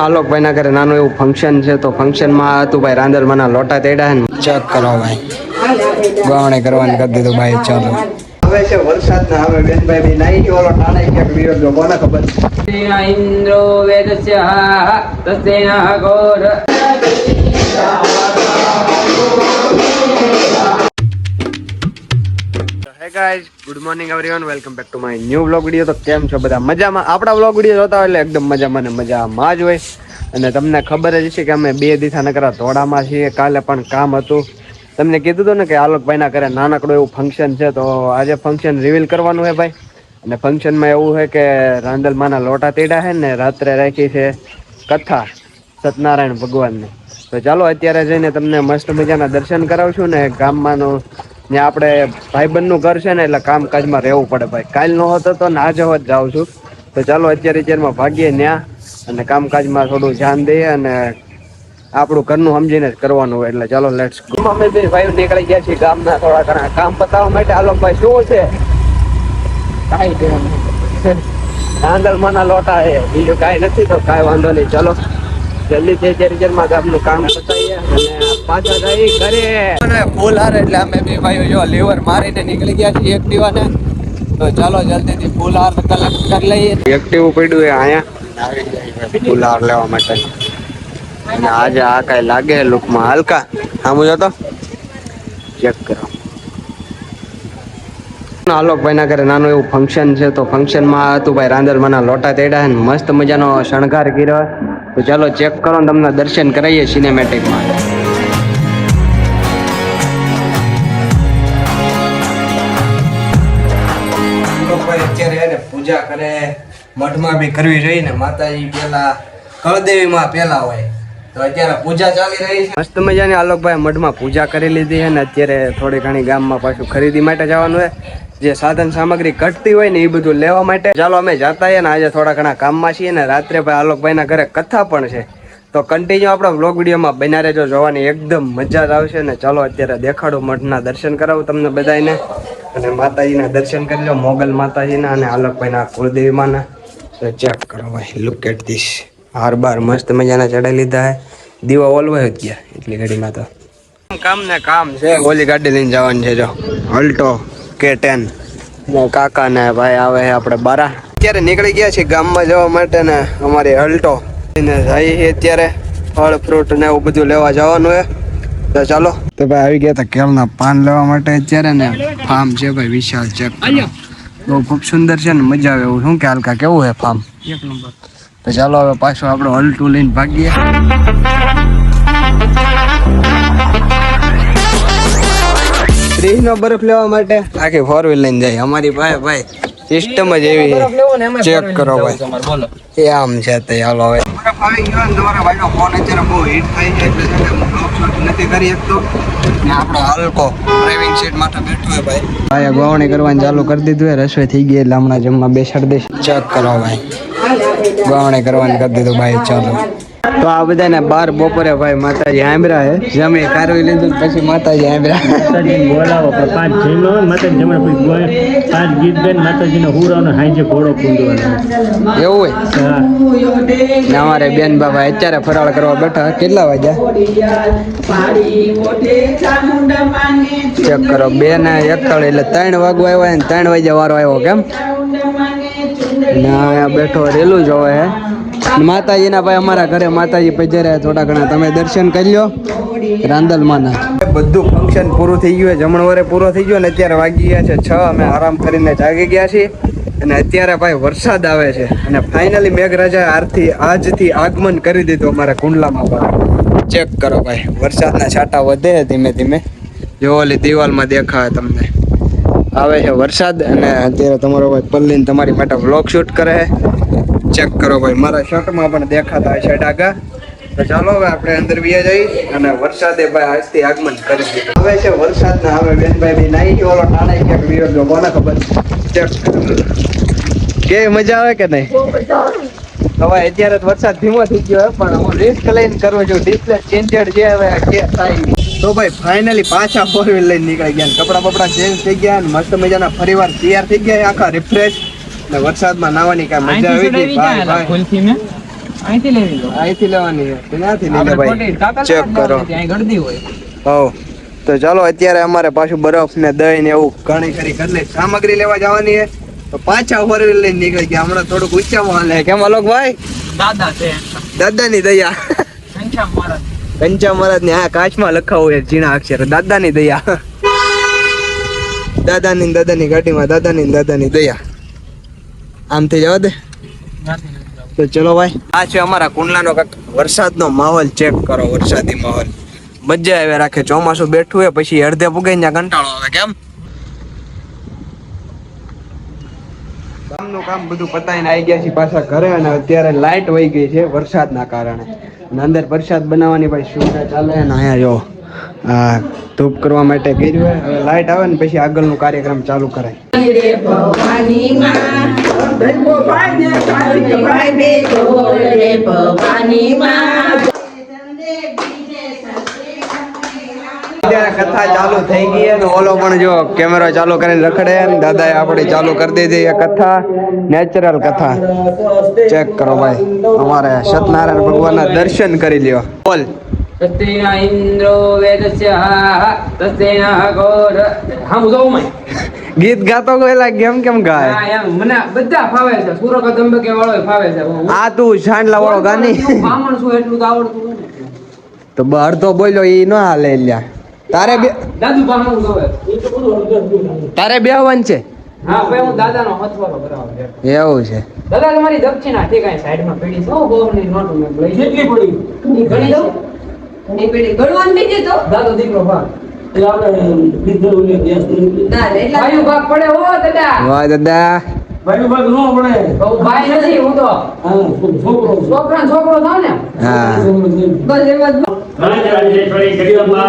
આલોક ભાઈ ના ઘરે નાનું એવું ફંક્શન છે તો ફંક્શન માં હતું ભાઈ રાંદલમાના લોટા તેડા ને ચેક કરો ભાઈ ગવણે કરવાનું કરી દીધું ભાઈ ચાલો હવે છે વરસાદ ના હવે બેનભાઈ બી નાઈ ઓલો ટાણા ક્યાંક વિયો ગયો કોને ખબર ઇન્દ્રો વેદસ્ય તસ્તેન ઘોર hey guys good morning everyone welcome back to my new vlog video. તો કેમ છો બધા મજામાં? આપણા વ્લોગ વિડિયો જોતા હોય એટલે એકદમ મજામાં ને મજામાં જ હોય. અને તમને ખબર જ છે કે અમે 2 દિવસના નકરા ધોળામાં છીએ. કાલે પણ કામ હતું. તમને કીધું હતું ને કે આલોકભાઈના ઘરે નાનકડું એવું ફંક્શન છે તો આજે ફંક્શન રિવીલ કરવાનું છે ભાઈ. અને ફંક્શનમાં એવું છે કે રાંદલમાના લોટા તેડા છે ને રાત્રે રાખી છે કથા સત્યનારાયણ ભગવાનની. તો ચાલો અત્યારે જઈને તમને મસ્ત મજાના દર્શન કરાવશું ને ગામમાંનું ત્યાં આપણે ભાઈબંધનું ઘર છે ને એટલે કામકાજમાં રહેવું પડે ભાઈ. કાલ નો હતો તો આજ જ જાઉં છું. તો ચાલો અત્યારમાં ભાગીએ ત્યાં અને કામકાજમાં થોડું ધ્યાન દઈએ અને આપણું ઘરનું સમજીને જ કરવાનું હોય. એટલે ચાલો લેટ્સ ગો. અમે બે ભાઈઓ નીકળી ગયા છીએ ગામના થોડા ઘણા કામ પતાવવા માટે. આલોકભાઈ શું છે? કાંઈ કહેવાનું રાંદલમાના લોટા છે, બીજું કાંઈ નથી. તો કાંઈ વાંધો નહીં, ચાલો જલ્દી અત્યારમાં ગામનું કામ પતાવીએ અને પાછા જઈ ઘરે. ફૂલ હાર એટલે અમે બે ભાઈઓ જો લીવર મારીને નીકળી ગયા છીએ એક્ટિવાને. તો ચાલો જલ્દીથી ફૂલ હાર કલેક્ટ કરી લઈએ. એક્ટિવ પડ્યું છે અહીંયા આવી જાય ફૂલ હાર લેવા માટે. અને આજે આ કાંઈ લાગે લુકમાં હલકા સામું જો તો ચેક કરો. આલોકભાઈ ના ઘરે નાનું એવું ફંક્શન છે તો ફંક્શનમાં હતું ભાઈ રાંદલમાના લોટા તેડા ને મસ્ત મજાનો શણગાર કર્યો. તો ચાલો ચેક કરો ને તમને દર્શન કરાવીએ સિનેમેટિકમાં. અત્યારે પૂજા કરે મઠમાં બી કરવી જોઈએ ને. માતાજી પેલા કળદેવીમાં પેલા હોય તો અત્યારે પૂજા ચાલી રહી છે મસ્ત મજાની. આલોકભાઈ મઠમાં પૂજા કરી લીધી છે ને અત્યારે થોડી ઘણી ગામમાં પાછું ખરીદી માટે જવાનું હોય. જે સાધન સામગ્રી ઘટતી હોય ને એ બધું લેવા માટે ચાલો અમે જતા ને આજે થોડા ઘણા કામમાં છીએ ને રાત્રે ભાઈ આલોકભાઈના ઘરે કથા પણ છે. તો કન્ટિન્યુ આપણા વ્લોગ વિડીયોમાં બન્યા રહેજો, જોવાની એકદમ મજા જ આવશે ને. ચાલો અત્યારે દેખાડું મઠના દર્શન કરાવું તમને બધાને અને માતાજીના દર્શન કરી લો, મોગલ માતાજીના અને આલોકભાઈના કુળદેવીમાંના. તો ચેક કરો ભાઈ, લુક એટ ધીસ. હાર બાર મસ્ત મજાના ચડાઈ લીધા હે. દીવા ઓલવાય જ ગયા એટલી ગાડીમાં. તો કામ ને કામ છે. ઓલી ગાડી લઈને જવાની છે જો અલ્ટો K10. કાકા ને ભાઈ આવે છે આપણે બારા. અત્યારે નીકળી ગયા છીએ ગામમાં જવા માટે ને અમારી અલ્ટો જઈએ અત્યારે ફળ ફ્રૂટ ને એવું બધું લેવા જવાનું હે. તો ચાલો. તો ભાઈ આવી ગયા હતા કેળના પાન લેવા માટે. અત્યારે ને ફાર્મ છે ભાઈ વિશાલ, ચેક બહુ ખૂબ સુંદર છે ને મજા આવે એવું. શું કે હાલકા કેવું હે ફાર્મ? એક નંબર. તો ચાલો હવે પાછું આપણે અલ્ટું લઈને ભાગીએ. નો બરફ લેવા માટે આખી 4 વ્હીલ લઈને જાય અમારી ભાઈ સિસ્ટમ જ એવી ચેક કરો ભાઈ. એ આમ છે તે હાલો હવે બરફ આવી ગયો ને તમારા ભાઈનો ફોન અત્યારે બહુ હીટ થાય છે એટલે હું બ્લોગ શૂટ નથી કરી શકતો ને. આપણો હલકો ડ્રાઇવિંગ સીટ માટે બેઠો હોય ભાઈ ગોવણી કરવાનું ચાલુ કરી દીધું હોય. રસોઈ થઈ ગઈ એટલે હમણાં જમવા બેસાડી દઈશ. ચેક કરો ભાઈ, ગોવણી કરવાનું કરી દીધું ભાઈ. ચાલો તો આ બધાને બાર બપોરે ભાઈ માતાજી આંબરા હે જમી કારવી લીધું પછી માતાજી આંબરા માતાજીને બોલાવો પણ 5 જઈનો માતાજી જમણે પછી 5 ગીત ગાઈને માતાજીનો હુરાનો હાંજે ઘોડો પૂંજવાનો એવું હોય ને. અમારે બેન બાબા અત્યારે ફરાળ કરવા બેઠા. કેટલા વાગ્યા ચેક કરો? 2 ને 41 એટલે 3 વાગવા આવ્યા ને 3 વાગ્યા વારો આવ્યો. કેમ ના બેઠો રેલું જોવે હે. માતાજીના ભાઈ અમારા ઘરે માતાજી પધાર્યા થોડા ઘણા તમે દર્શન કરી લો રાંદલમાના. બધું ફંક્શન પૂરું થઈ ગયું, જમણવારે પૂરો થઈ ગયો ને અત્યારે વાગી ગયા છે 6. અમે આરામ કરીને જાગી ગયા છીએ અને અત્યારે ભાઈ વરસાદ આવે છે અને ફાઇનલી મેઘરાજા આજથી આગમન કરી દીધું અમારા કુંડલામાં. ચેક કરો ભાઈ, વરસાદના છાંટા વધે ધીમે ધીમે. જો ઓલી દિવાલમાં દેખાય તમને આવે છે વરસાદ અને અત્યારે તમારો ભાઈ પલ્લીને તમારી માટે વ્લોગ શૂટ કરે. ચેક કરો ભાઈ, મારા શર્ટમાં પણ દેખાતા છે ડાઘા. તો ચાલો હવે આપણે અંદર વ્યા જઈ અને વરસાદે ભાઈ આજથી આગમન કરી દીધું. હવે છે વરસાદ ના હવે બેનભાઈ બી નાઈ ગયો ઓલો ટાણાઈ ક્યાંક વિયો ગયો કોને ખબર. ચેક કેવી મજા આવે કે નહીં? હવે અત્યારે તો વરસાદ ધીમો થઈ ગયો પણ હું રિસ્ક લઈને કરું છું. ડિસ્પ્લે ચેન્જર જે હવે કે થાય. તો ભાઈ ફાઇનલી પાછા 4 વ્હીલ લઈને નીકળી ગયા. કપડા બપડા ચેન્જ થઈ ગયા અને મસ્ત મજાના ફરીવાર તૈયાર થઈ ગયા આખા રિફ્રેશ. વરસાદમાં નાવાની કઈ મજા આવી ગઈ ભાઈ. અહીંથી લેવી લો. અહીંથી લેવાની છે ત્યાંથી લઈ લે આપણે ભાઈ ખોટી તાકાત ચેક નથી કરો લાવવાની, ત્યાં ગળદી હોય. હવ તો ચાલો અત્યારે અમારે પાછું બરફ ને દહીં ને એવું ઘણી ખરી કરી સામગ્રી લેવા જવાની છે તો પાછા ફોર વ્હીલ લઈને નીકળી ગયા હમણાં થોડુંક ઊંચામાં હાલે કેમ અલોકભાઈ દાદા છે દાદાની દયા ઘનશ્યામ મહારાજ. કંચા મહારાજ ને આ કાચમાં લખાવું છે ઝીણા અક્ષર દાદાની દયા દાદાની ગાડીમાં દયા આમથી જવા દે તો ચલો ભાઈ આ છે અમારા કુંડલાનો વરસાદનો માહોલ ચેક કરો વરસાદી માહોલ મજા આવે રાખે ચોમાસું બેઠું હોય પછી અડધે પુગાઈ ત્યાં કંટાળો આવે કેમ કામનું કામ બધું પતાવીને આવી ગયા છીએ પાછા ઘરે અને અત્યારે લાઇટ વહી ગઈ છે વરસાદના કારણે અને અંદર પ્રસાદ બનાવવાની ભાઈ સુવિધા ચાલે અને અહીંયા જો આ ધૂપ કરવા માટે કર્યું હોય હવે લાઇટ આવે ને પછી આગળનું કાર્યક્રમ ચાલુ કરાય કથા ચાલુ થઈ ગઈ અને ઓલો પણ જો કેમેરો ચાલુ કરીને રખડે ને દાદાએ આપણી ચાલુ કરી દીધી એ કથા નેચરલ કથા ચેક કરો ભાઈ અમારે સત્યનારાયણ ભગવાનના દર્શન કરી લ્યો બોલ તસ્તેન ઇન્દ્રો વેદસ્ય તસ્તેન ઘોર. હા હું જોઉં મય ગીત ગાતો ગયેલા કેમ ગાય હા એમ મને બધા ફાવે છે સુરો કદંબકે વાળો ફાવે છે. આ તું સાંડલા વાળો ગાની બ્રાહ્મણ છું એટલું તો આવડતું હોય ને. તો અડધો બોલ્યો ઈ ન હાલે લ્યા તારે બે દાદુ બ્રાહ્મણ જોવે. તારે બેહવાનું છે હા ભાઈ હું દાદાનો હથવારો કરાવું છે. એવું છે દાદા તમારી દક્ષિણા ઠેકાય સાઈડમાં પડી છે. ઓ ગોળની નોટો મેં લઈ કેટલી પડી ઈ ગણી દઉં એ પેલી ગણવાનું નહીં દેતો દાદો દીકરો ભાગ એટલે આપણે દીકરો ને ગેસ ના એટલે ભાઈ ભાગ પડે હો દાદા વાહ દાદા ભાઈ ભાગ નો પડે તો ભાઈ નથી હું તો છોકરો થાવ ને હા બસ એમ જ રાજરાજેશ્વરી જગદંબા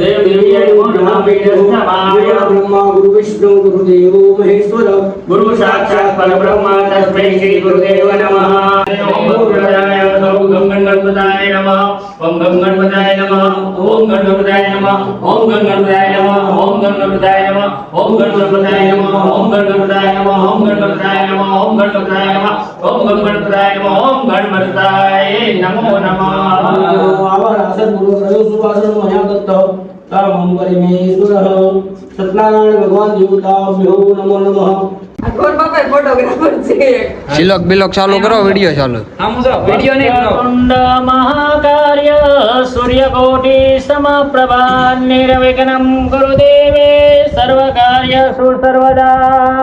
દેવ દેવીય નમઃ વિષ્ણુમાય બ્રહ્મા ગુરુ વિષ્ણુ ગુરુ દેવો મહેશ્વર ગુરુ સાક્ષાત પરબ્રહ્મ તસ્મૈ શ્રી ગુરુદેવ નમઃ ઓમ ગુરુરાય ઓમ ગંગણપતાય નમઃ ઓમ ગંગણપતાય નમઃ ઓમ ગંગણપતાય નમઃ ઓમ ગંગણપતાય નમઃ ઓમ ગંગણપતાય નમઃ ઓમ ગંગણપતાય નમઃ ઓમ ગંગણપતાય નમઃ ઓમ ગંગણપતાય નમઃ ઓમ ગંગણપતાય નમઃ ઓમ ગંગણપતાય નમઃ ઓમ ગણપતાય નમો નમઃ સત્યનારાયણ ભગવાન દેવતાભ્યો નમો નમઃ. શિલોક બિલોક ચાલુ કરો વિડિયો ચાલુ આમ જો વિડિયો નહીં કરો. કુંડ મહાકાર્ય સૂર્યકોટિ સમપ્રભા નિર્વિઘ્નમ ગુરુદેવે સર્વકાર્ય સર્વદા.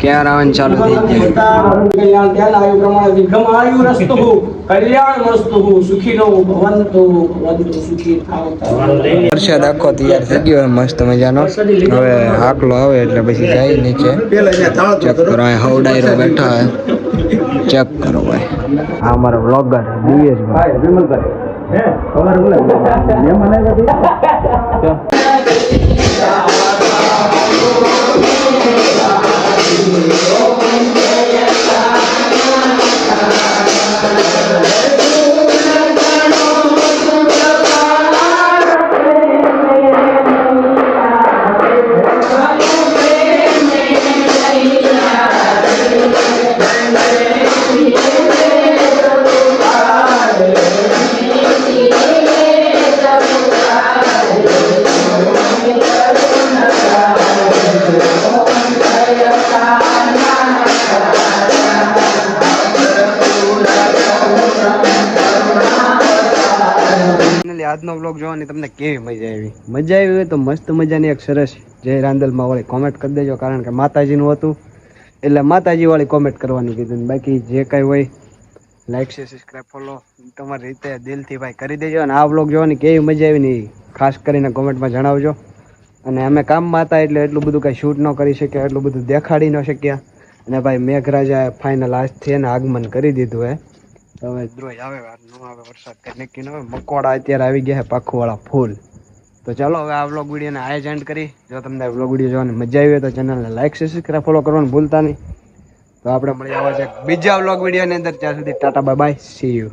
ક્યાં રાવણ ચાલુ થઈ ગયા વરસાદ આખો તૈયાર થઈ ગયો મસ્ત મજાનો હવે આકલો આવે એટલે પછી જાય નીચે ચેક કરો અહીં હવડાયરો બેઠા હે ચેક કરો ભાઈ આ અમારો વ્લોગર દિવેશભાઈ આજનો વ્લોગ જોવાની તમને કેવી મજા આવી હોય તો મસ્ત મજાની એક સરસ જય રાંદલમાં વાળી કોમેન્ટ કરી દેજો કારણ કે માતાજીનું હતું એટલે માતાજી વાળી કોમેન્ટ કરવાનું કીધું બાકી જે કાંઈ હોય લાઈક છે સબસ્ક્રાઈબ ફોલો તમારી રીતે દિલથી ભાઈ કરી દેજો અને આ વ્લોગ જોવાની કેવી મજા આવી ને ખાસ કરીને કોમેન્ટમાં જણાવજો અને અમે કામમાં હતા એટલે એટલું બધું કાંઈ શૂટ ન કરી શક્યા એટલું બધું દેખાડી ન શક્યા અને ભાઈ મેઘરાજાએ ફાઇનલ આજથી એને આગમન કરી દીધું હે હવે રોજ આવે ન આવે વરસાદ કંઈ નક્કી ન હોય મકોડા અત્યારે આવી ગયા છે પાખુવાળા ફૂલ તો ચાલો હવે આ વ્લોગ વિડીયોને આજ એન્ડ કરી જો તમને વ્લોગ વિડીયો જોવાની મજા આવી હોય તો ચેનલને લાઈક સબસ્ક્રાઈબ ફોલો કરવાનું ભૂલતા નહીં તો આપણે મળી આવા છે બીજા વ્લોગ વિડીયોની અંદર ત્યાં સુધી Tata bye bye see you